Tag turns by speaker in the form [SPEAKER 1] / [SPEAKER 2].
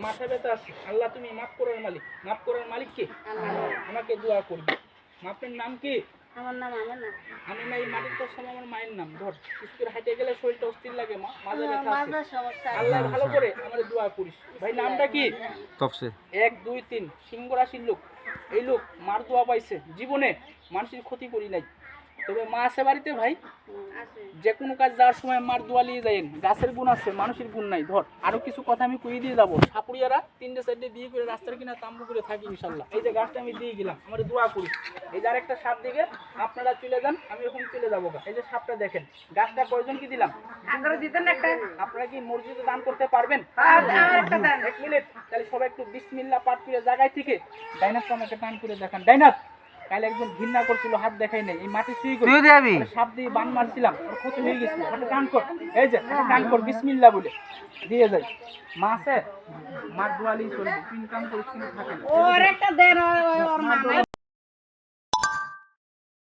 [SPEAKER 1] মাথা ব্যথা আছে, আল্লাহ তুমি মাফ করার মালিক, মাফ করার মালিক কে? আমাকে দোয়া করবে। আপনার নাম কি?
[SPEAKER 2] আমার নাম আমেনা।
[SPEAKER 1] আমি না এই মাটির তো সময় আমার মায়ের নাম ধর, কিছু করে হাঁটে গেলে শরীরটা অস্থির লাগে, মাঝে ব্যথা আছে,
[SPEAKER 2] মাঝে সমস্যা।
[SPEAKER 1] আল্লাহ ভালো করে আমাদের দোয়া করিস। ভাই নামটা কি?
[SPEAKER 3] তপসে
[SPEAKER 1] 1 2 3 সিংহ রাশির লোক। এই লোক মার দোয়া পাইছে, জীবনে মানুষের ক্ষতি করি নাই। তবে মা আছে বাড়িতে ভাই,
[SPEAKER 2] আছে।
[SPEAKER 1] যে কোনো কাজ যাওয়ার সময় মার দোয়া নিয়ে যাইন। গাছের গুণ আছে, মানুষের গুণ নাই। ধর আরো কিছু কথা আমি কই দিয়ে যাবো। সাপুরিয়ারা 3টে 4টে বিয়ে করে রাস্তার কিনা তাম্বু করে থাকি ইনশাল্লাহ। এই যে গাছটা আমি দিয়ে গেলাম, আমার দোয়া করি। এই যে আরেকটা সাপ দিকে আপনারা চলে যান, আমি এখন চলে যাবো। এই যে সাপটা দেখেন, গাছটা কয়জন কি দিলাম?
[SPEAKER 2] আঙ্গুর দিতেন একটা।
[SPEAKER 1] আপনারা কি মসজিদে দান করতে পারবেন?
[SPEAKER 2] আর একটা দেন।
[SPEAKER 1] 1 মিনিট, তাহলে সবাই একটু বিসমিল্লাহ পাঠ করে জায়গায় থেকে ডাইনাথকে আমাকে টান করে দেখান। ডাইনাথ কাল একজন ঘৃণা করছিল, হাত দেখাই নাই, এই মাটি ছুঁই করে সাপ দিয়ে বান মারছিলাম, ওর ক্ষতি হয়ে গেছিল। ওটা টান কর, এই যে টান কর বিসমিল্লাহ বলে দিয়ে যাই। মা আছে, মার দোয়ালি চলবে, ইনকাম করিস কিন্তু থাকে না।
[SPEAKER 2] ওর একটা দেন ওর মা নাই।